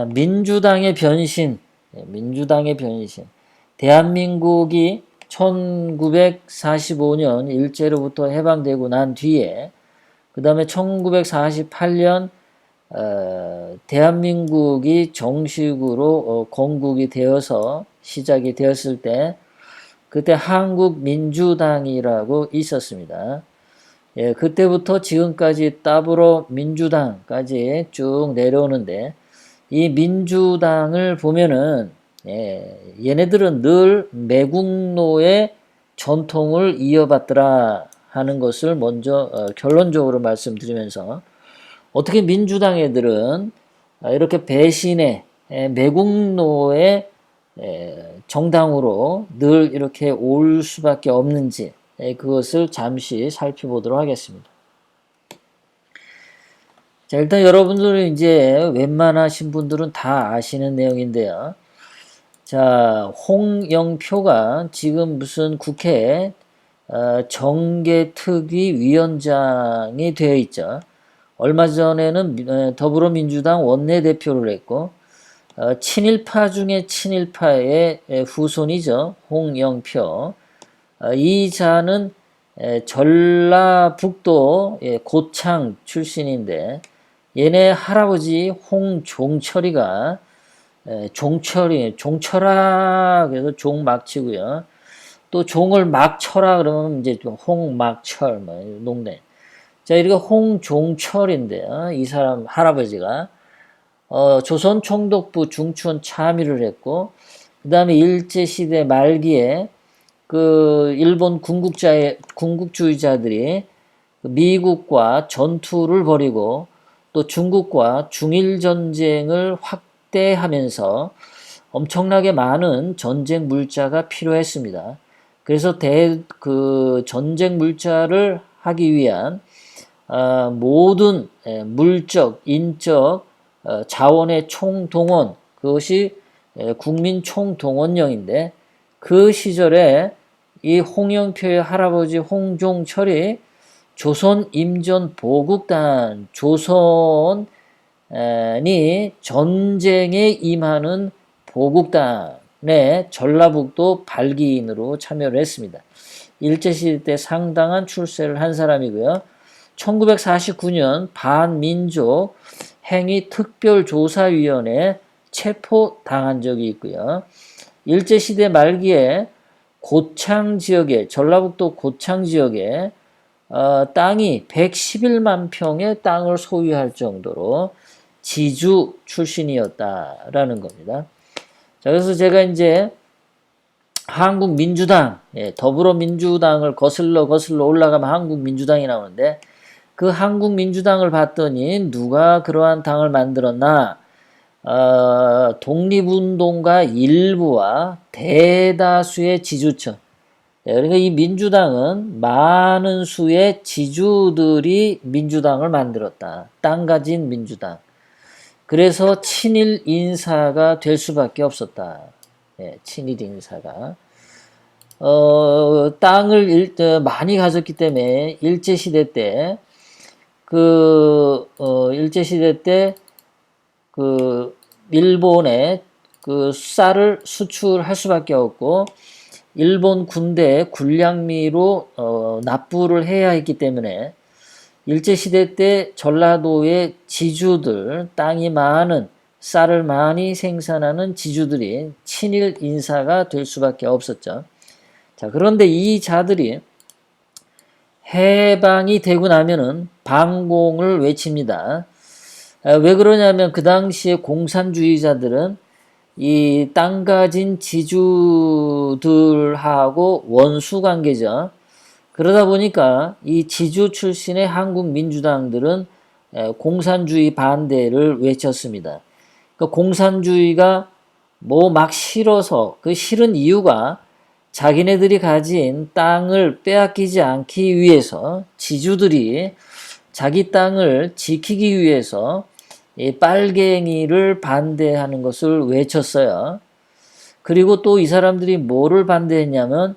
민주당의 변신, 민주당의 변신. 대한민국이 1945년 일제로부터 해방되고 난 뒤에, 그 다음에 1948년 대한민국이 정식으로 건국이 되어서 시작이 되었을 때, 그때 한국민주당이라고 있었습니다. 예, 그때부터 지금까지 따블로 민주당까지 쭉 내려오는데, 이 민주당을 보면은 얘네들은 늘 매국노의 전통을 이어받더라 하는 것을 먼저 결론적으로 말씀드리면서, 어떻게 민주당 애들은 이렇게 배신의 매국노의 정당으로 늘 이렇게 올 수밖에 없는지, 그것을 잠시 살펴보도록 하겠습니다. 자, 일단 여러분들은 이제 웬만하신 분들은 다 아시는 내용인데요. 자, 홍영표가 지금 무슨 국회 정개특위 위원장이 되어 있죠. 얼마 전에는 더불어민주당 원내대표를 했고, 친일파 중에 친일파의 후손이죠. 홍영표. 이 자는 전라북도 고창 출신인데, 얘네 할아버지 홍종철이가 종철아 그래서 종 막 치고요. 또 종을 막 쳐라 그러면 이제 홍막철 농대. 자, 이렇게 홍종철인데요. 이 사람 할아버지가 조선 총독부 중추원 참의를 했고, 그 다음에 일제시대 말기에 그 일본 군국주의자들이 미국과 전투를 벌이고 또 중국과 중일전쟁을 확대하면서 엄청나게 많은 전쟁 물자가 필요했습니다. 그래서 그 전쟁 물자를 하기 위한 모든 물적, 인적 자원의 총동원, 그것이 국민 총동원령인데, 그 시절에 이 홍영표의 할아버지 홍종철이 조선 임전 보국단, 조선이 전쟁에 임하는 보국단의 전라북도 발기인으로 참여를 했습니다. 일제시대 때 상당한 출세를 한 사람이고요. 1949년 반민족 행위특별조사위원회에 체포당한 적이 있고요. 일제시대 말기에 고창 지역에, 전라북도 고창 지역에 땅이 111만 평의 땅을 소유할 정도로 지주 출신이었다라는 겁니다. 자, 그래서 제가 이제 한국민주당, 더불어민주당을 거슬러 올라가면 한국민주당이 나오는데, 그 한국민주당을 봤더니 누가 그러한 당을 만들었나? 독립운동가 일부와 대다수의 지주층. 그러니까 이 민주당은 많은 수의 지주들이 민주당을 만들었다. 땅 가진 민주당. 그래서 친일 인사가 될 수밖에 없었다. 친일 인사가. 땅을 많이 가졌기 때문에 일제시대 때 일본에 그 쌀을 수출할 수밖에 없고, 일본 군대에 군량미로 납부를 해야 했기 때문에 일제시대 때 전라도의 지주들, 땅이 많은, 쌀을 많이 생산하는 지주들이 친일 인사가 될 수밖에 없었죠. 자, 그런데 이 자들이 해방이 되고 나면은 반공을 외칩니다. 왜 그러냐면 그 당시에 공산주의자들은 이 땅 가진 지주들하고 원수 관계죠. 그러다 보니까 이 지주 출신의 한국 민주당들은 공산주의 반대를 외쳤습니다. 그러니까 공산주의가 뭐 막 싫어서, 그 싫은 이유가 자기네들이 가진 땅을 빼앗기지 않기 위해서 지주들이 자기 땅을 지키기 위해서 이 빨갱이를 반대하는 것을 외쳤어요. 그리고 또 이 사람들이 뭐를 반대했냐면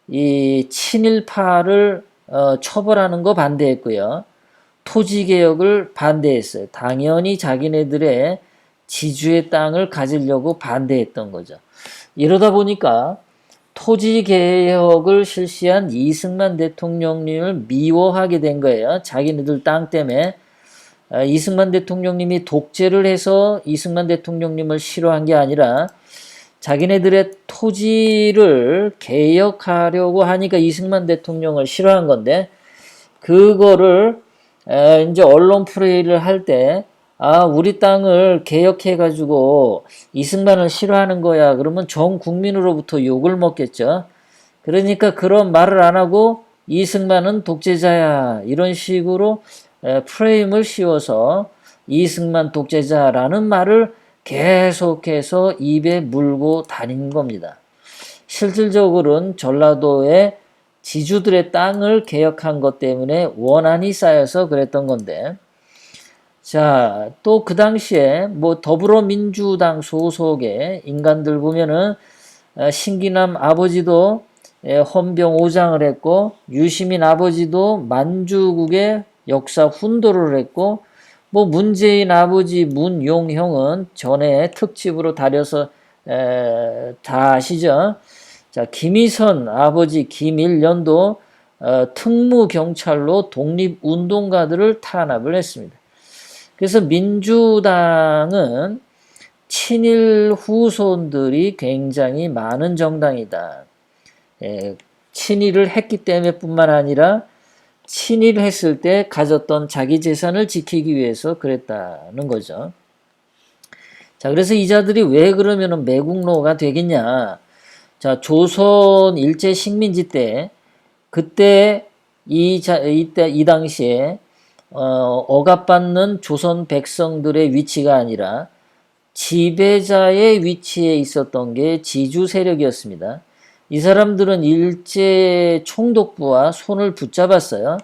이 친일파를 처벌하는 거 반대했고요. 토지개혁을 반대했어요. 당연히 자기네들의 지주의 땅을 가지려고 반대했던 거죠. 이러다 보니까 토지 개혁을 실시한 이승만 대통령님을 미워하게 된 거예요. 자기네들 땅 때문에. 이승만 대통령님이 독재를 해서 이승만 대통령님을 싫어한 게 아니라 자기네들의 토지를 개혁하려고 하니까 이승만 대통령을 싫어한 건데, 그거를 이제 언론 플레이를 할 때, 우리 땅을 개혁해가지고 이승만을 싫어하는 거야. 그러면 전 국민으로부터 욕을 먹겠죠. 그러니까 그런 말을 안 하고 이승만은 독재자야. 이런 식으로 프레임을 씌워서 이승만 독재자라는 말을 계속해서 입에 물고 다닌 겁니다. 실질적으로는 전라도의 지주들의 땅을 개혁한 것 때문에 원한이 쌓여서 그랬던 건데, 자, 또 그 당시에 뭐 더불어민주당 소속의 인간들 보면은 신기남 아버지도 헌병 5장을 했고, 유시민 아버지도 만주국의 역사 훈도를 했고, 뭐 문재인 아버지 문용형은 전에 특집으로 다뤄서 다 아시죠? 자, 김희선 아버지 김일련도 특무경찰로 독립운동가들을 탄압을 했습니다. 그래서 민주당은 친일 후손들이 굉장히 많은 정당이다. 친일을 했기 때문에 뿐만 아니라 친일했을 때 가졌던 자기 재산을 지키기 위해서 그랬다는 거죠. 자, 그래서 이 자들이 왜 그러면은 매국노가 되겠냐? 자, 조선 일제 식민지 때, 그때 이 당시에 억압받는 조선 백성들의 위치가 아니라 지배자의 위치에 있었던 게 지주 세력이었습니다. 이 사람들은 일제 총독부와 손을 붙잡았어요.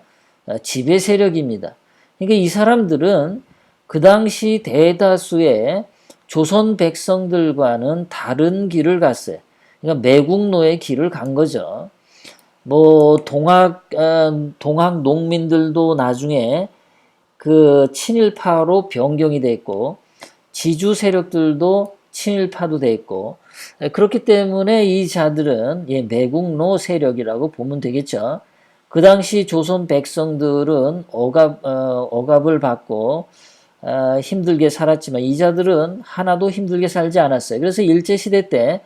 지배 세력입니다. 그러니까 이 사람들은 그 당시 대다수의 조선 백성들과는 다른 길을 갔어요. 그러니까 매국노의 길을 간 거죠. 뭐 동학 농민들도 나중에 그 친일파로 변경이 됐고, 지주 세력들도 친일파도 됐고, 그렇기 때문에 이 자들은 매국노 세력이라고 보면 되겠죠. 그 당시 조선 백성들은 억압을 받고 힘들게 살았지만 이 자들은 하나도 힘들게 살지 않았어요. 그래서 일제시대 때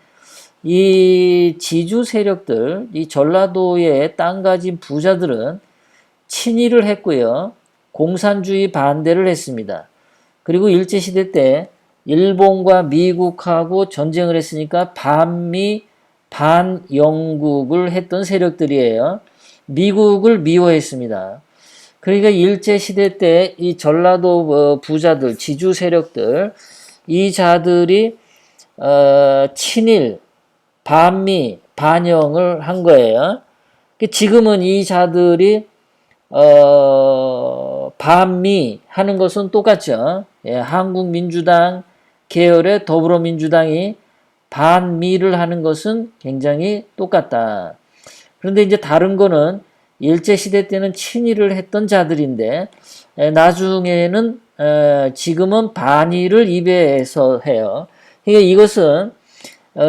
이 지주 세력들, 이 전라도에 땅 가진 부자들은 친일을 했고요. 공산주의 반대를 했습니다. 그리고 일제시대 때 일본과 미국하고 전쟁을 했으니까 반미, 반영국을 했던 세력들이에요. 미국을 미워했습니다. 그러니까 일제시대 때 이 전라도 부자들, 지주 세력들, 이 자들이 친일, 반미, 반영을 한 거예요. 지금은 이 자들이 반미 하는 것은 똑같죠. 한국민주당 계열의 더불어민주당이 반미를 하는 것은 굉장히 똑같다. 그런데 이제 다른 거는 일제시대 때는 친일을 했던 자들인데 나중에는 지금은 반일을 입에서 해요. 그러니까 이것은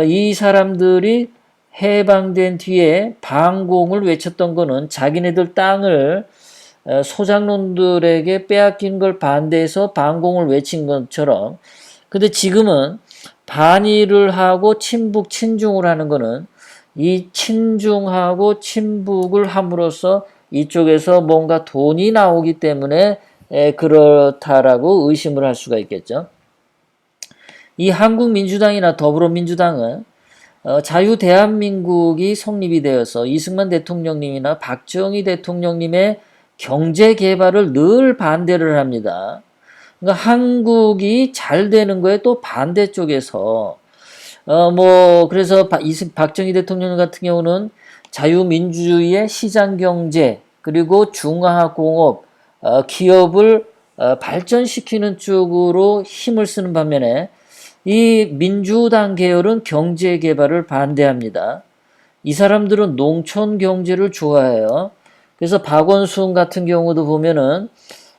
이 사람들이 해방된 뒤에 반공을 외쳤던 거는 자기네들 땅을 소장농들에게 빼앗긴 걸 반대해서 반공을 외친 것처럼, 근데 지금은 반일을 하고 친북 친중을 하는 거는 이 친중하고 친북을 함으로써 이쪽에서 뭔가 돈이 나오기 때문에 그렇다라고 의심을 할 수가 있겠죠. 이 한국민주당이나 더불어민주당은 자유대한민국이 성립이 되어서 이승만 대통령님이나 박정희 대통령님의 경제개발을 늘 반대를 합니다. 그러니까 한국이 잘 되는 거에 또 반대쪽에서 그래서 박정희 대통령 같은 경우는 자유민주주의의 시장경제 그리고 중화공업 기업을 발전시키는 쪽으로 힘을 쓰는 반면에 이 민주당 계열은 경제 개발을 반대합니다. 이 사람들은 농촌 경제를 좋아해요. 그래서 박원순 같은 경우도 보면은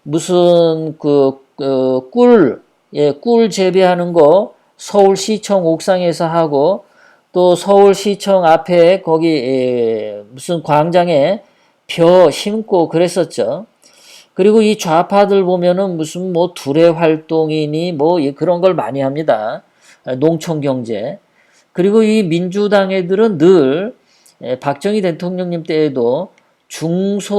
무슨 꿀 예, 꿀 재배하는 거 서울시청 옥상에서 하고 또 서울시청 앞에 거기 무슨 광장에 벼 심고 그랬었죠. 그리고 이 좌파들 보면은 무슨 뭐 두레 활동이니 뭐 그런 걸 많이 합니다. 농촌 경제. 그리고 이 민주당 애들은 늘 박정희 대통령님 때에도 중소기업,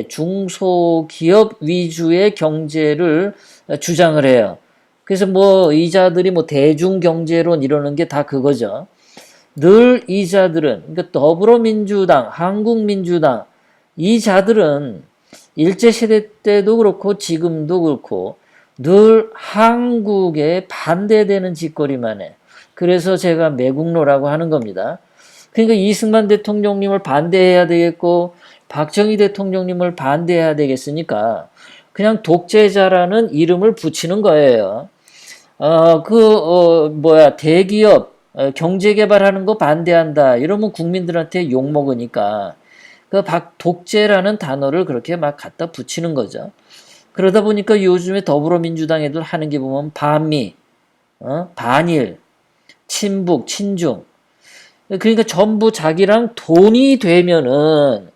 중소기업 위주의 경제를 주장을 해요. 그래서 뭐 이자들이 뭐 대중경제론 이러는 게 다 그거죠. 늘 이자들은, 그러니까 더불어민주당, 한국민주당, 이 자들은 일제시대 때도 그렇고 지금도 그렇고 늘 한국에 반대되는 짓거리만 해. 그래서 제가 매국노라고 하는 겁니다. 그러니까 이승만 대통령님을 반대해야 되겠고 박정희 대통령님을 반대해야 되겠으니까 그냥 독재자라는 이름을 붙이는 거예요. 대기업, 경제 개발하는 거 반대한다. 이러면 국민들한테 욕 먹으니까 그 독재라는 단어를 그렇게 막 갖다 붙이는 거죠. 그러다 보니까 요즘에 더불어민주당 애들 하는 게 보면 반미, 반일, 친북, 친중. 그러니까 전부 자기랑 돈이 되면은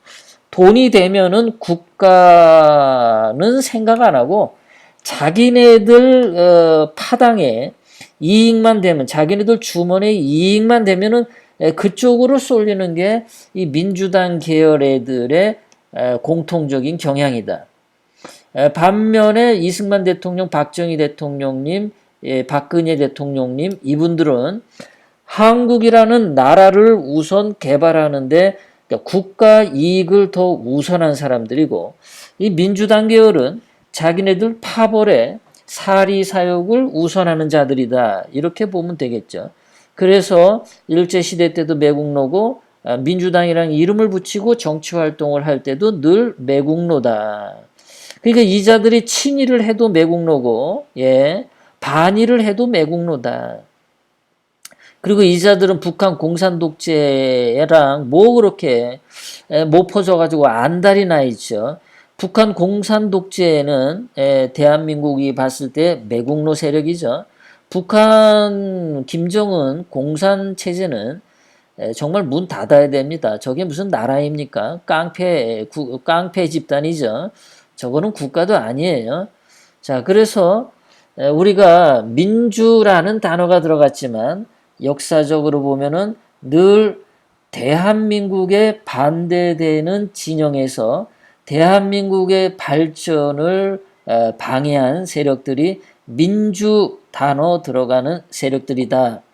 국가는 생각 안 하고 자기네들 파당에 이익만 되면 자기네들 주머니에 이익만 되면은 그쪽으로 쏠리는 게 이 민주당 계열 애들의 공통적인 경향이다. 반면에 이승만 대통령, 박정희 대통령님, 박근혜 대통령님 이분들은 한국이라는 나라를 우선 개발하는데 그러니까 국가 이익을 더 우선한 사람들이고 이 민주당 계열은 자기네들 파벌에 사리사욕을 우선하는 자들이다. 이렇게 보면 되겠죠. 그래서 일제시대 때도 매국노고 민주당이랑 이름을 붙이고 정치활동을 할 때도 늘 매국노다. 그러니까 이 자들이 친일을 해도 매국노고 반일을 해도 매국노다. 그리고 이 자들은 북한 공산 독재랑 뭐 그렇게 못 퍼져가지고 안달이 나 있죠. 북한 공산 독재는 대한민국이 봤을 때 매국노 세력이죠. 북한 김정은 공산 체제는 정말 문 닫아야 됩니다. 저게 무슨 나라입니까? 깡패 집단이죠. 저거는 국가도 아니에요. 자, 그래서 우리가 민주라는 단어가 들어갔지만 역사적으로 보면은 늘 대한민국에 반대되는 진영에서 대한민국의 발전을 방해한 세력들이 민주 단어 들어가는 세력들이다.